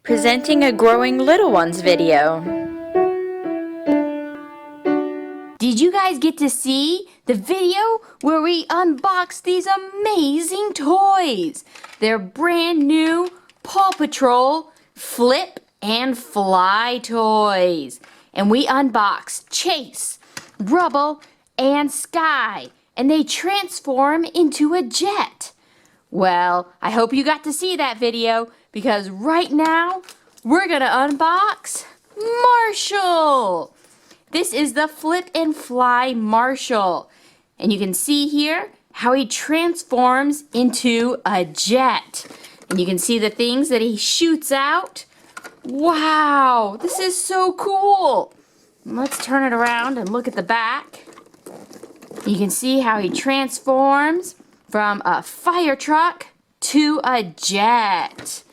presenting a Growing Little Ones video. Did you guys get to see the video where we unboxed these amazing toys? They're brand new Paw Patrol flip and fly toys. And we unboxed Chase, Rubble, and Skye, and they transform into a jet. Well, I hope you got to see that video because right now we're gonna unbox Marshall. This is the Flip and Fly Marshall. And you can see here how he transforms into a jet. And you can see the things that he shoots out. Wow, this is so cool. Let's turn it around and look at the back. You can see how he transforms from a fire truck to a jet.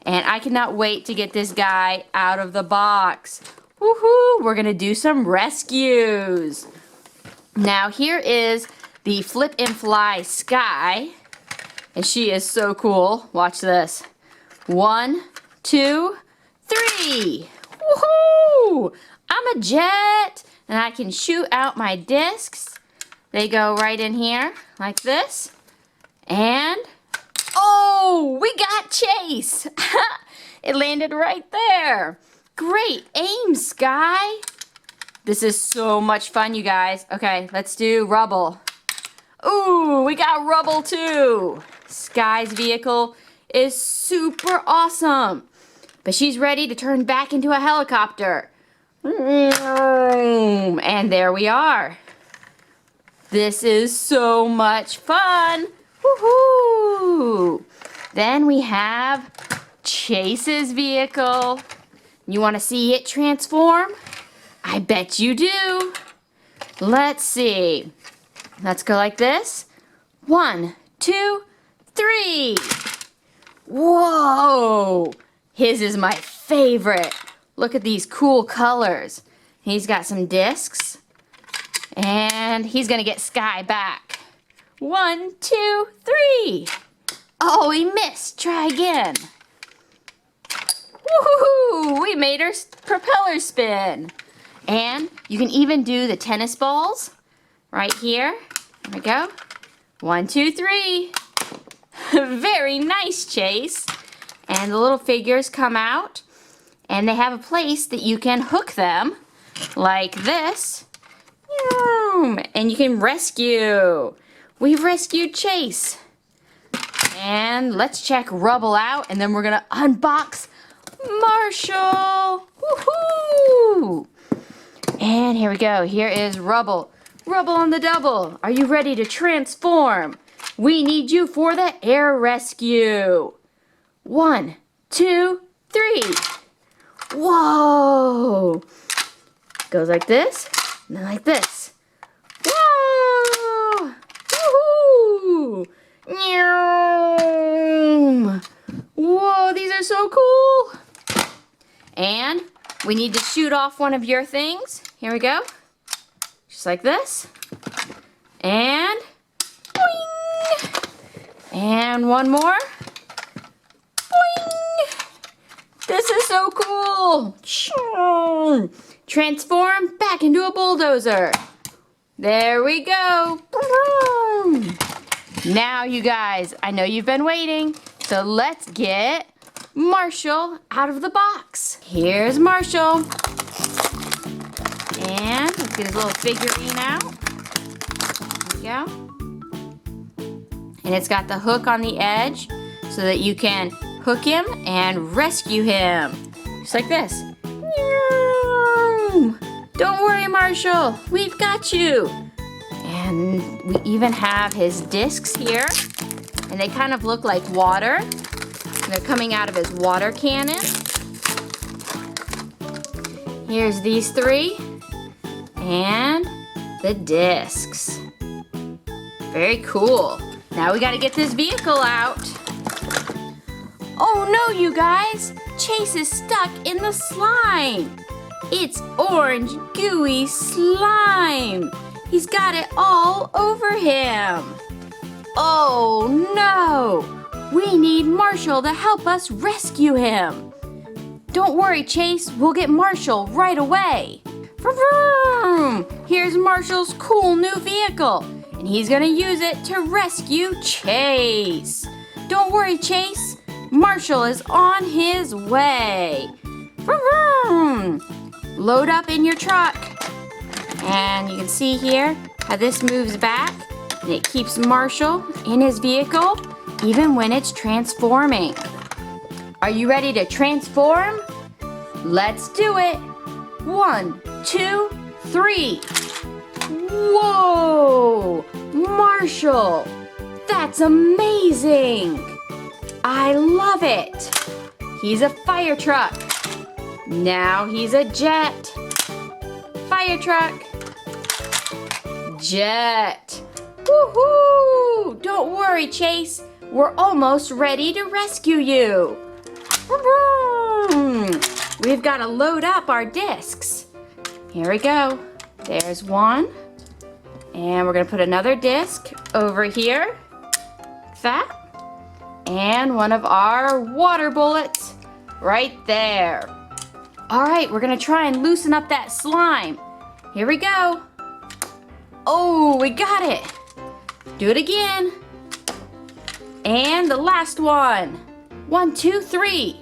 And I cannot wait to get this guy out of the box. Woohoo! We're gonna do some rescues. Now here is the Flip and Fly Skye. And she is so cool. Watch this. 1, 2, 3. Woohoo! I'm a jet and I can shoot out my discs. They go right in here like this. And oh, we got Chase. It landed right there. Great aim, Skye. This is so much fun, you guys. Okay, let's do Rubble. Ooh, we got Rubble too. Skye's vehicle is super awesome. But she's ready to turn back into a helicopter. And there we are. This is so much fun. Woohoo! Then we have Chase's vehicle. You want to see it transform? I bet you do. Let's see. Let's go like this. 1, 2, 3. Whoa! His is my favorite. Look at these cool colors. He's got some discs. And he's gonna get Skye back. 1, 2, 3. Oh, he missed. Try again. Woohoo! We made her propeller spin. And you can even do the tennis balls right here. There we go. 1, 2, 3. Very nice, Chase. And the little figures come out. And they have a place that you can hook them like this. And you can rescue. We've rescued Chase. And let's check Rubble out, and then we're gonna unbox Marshall. Woohoo! And here we go. Here is Rubble. Rubble on the double. Are you ready to transform? We need you for the air rescue. 1, 2, 3. Whoa! Goes like this, and then like this. Whoa! Woohoo! Whoa, these are so cool. And we need to shoot off one of your things. Here we go. Just like this. And boing! And one more. Boing! This is so cool. Transform back into a bulldozer. There we go. Now, you guys, I know you've been waiting, so let's get Marshall out of the box. Here's Marshall. And let's get his little figurine out. There we go. And it's got the hook on the edge so that you can hook him and rescue him. Just like this. Don't worry, Marshall. We've got you. And we even have his discs here. And they kind of look like water. And they're coming out of his water cannon. Here's these 3. And the discs. Very cool. Now we gotta get this vehicle out. Oh no, you guys! Chase is stuck in the slime. It's orange, gooey slime. He's got it all over him. Oh no! We need Marshall to help us rescue him. Don't worry, Chase. We'll get Marshall right away. Vroom! Here's Marshall's cool new vehicle, and he's gonna use it to rescue Chase. Don't worry, Chase. Marshall is on his way. Vroom! Load up in your truck. And you can see here how this moves back, and it keeps Marshall in his vehicle even when it's transforming. Are you ready to transform? Let's do it. 1, 2, 3. Whoa! Marshall! That's amazing! I love it! He's a fire truck. Now he's a jet. Fire truck. Jet. Woohoo! Don't worry, Chase. We're almost ready to rescue you. We've got to load up our discs. Here we go. There's one. And we're going to put another disc over here. Like that. And one of our water bullets right there. All right, we're going to try and loosen up that slime. Here we go. Oh, we got it. Do it again. And the last one. 1, 2, 3.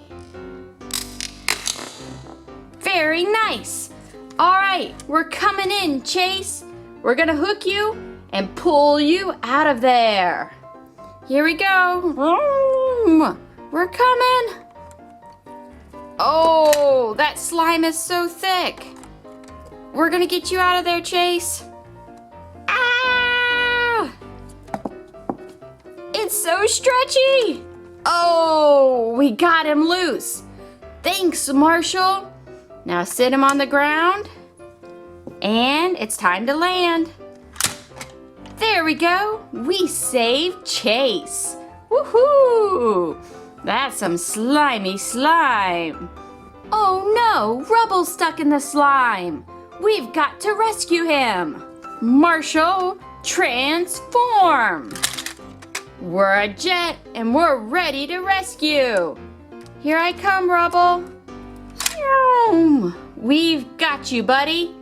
Very nice. All right, we're coming in, Chase. We're gonna hook you and pull you out of there. Here we go. We're coming. Oh, that slime is so thick. We're gonna get you out of there, Chase. Ah! It's so stretchy. Oh, we got him loose. Thanks, Marshall. Now sit him on the ground. And it's time to land. There we go. We saved Chase. Woohoo! That's some slimy slime. Oh no, Rubble's stuck in the slime. We've got to rescue him. Marshall, transform. We're a jet and we're ready to rescue. Here I come, Rubble. We've got you, buddy.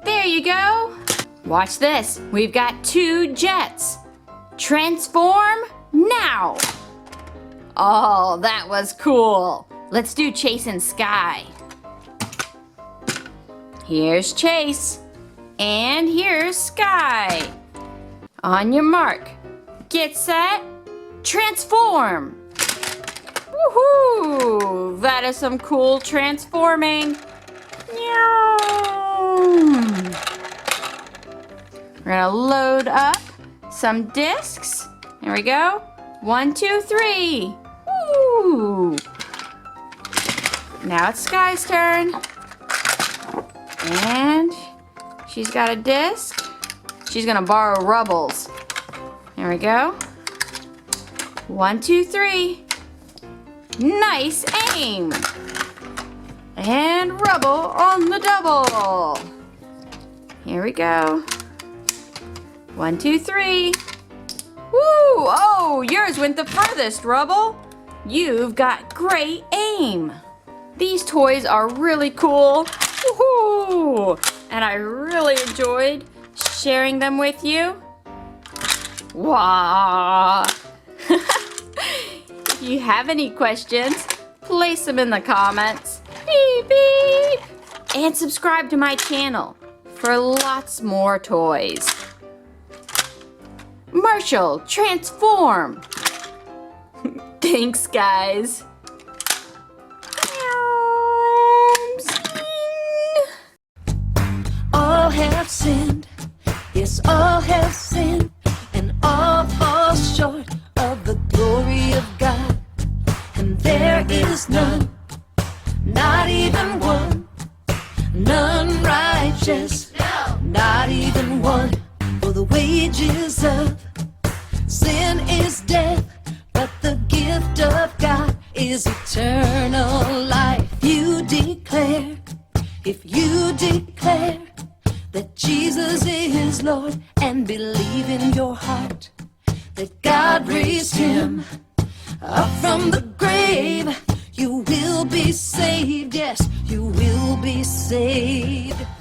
There you go. Watch this. We've got 2 jets. Transform now. Oh, that was cool. Let's do Chase and Skye. Here's Chase. And here's Skye. On your mark. Get set. Transform. Woohoo! That is some cool transforming. We're gonna load up some discs. Here we go. 1, 2, 3. Woo! Now it's Skye's turn. And she's got a disc. She's gonna borrow Rubble's. Here we go. 1, 2, 3. Nice aim. And Rubble on the double. Here we go. 1, 2, 3. Woo! Oh, yours went the furthest, Rubble. You've got great aim. These toys are really cool. Woohoo! And I really enjoyed sharing them with you. Wow! If you have any questions, place them in the comments. Beep, beep. And subscribe to my channel for lots more toys. Marshall, transform. Thanks, guys. All have sinned, yes, all have sinned, and all fall short of the glory of God. And there is none, not even one, none righteous, no, not even one. For the wages of sin is death, but the gift of God is eternal life. If you declare that Jesus is Lord and believe in your heart that God raised him up from the grave, You will be saved, yes, you will be saved.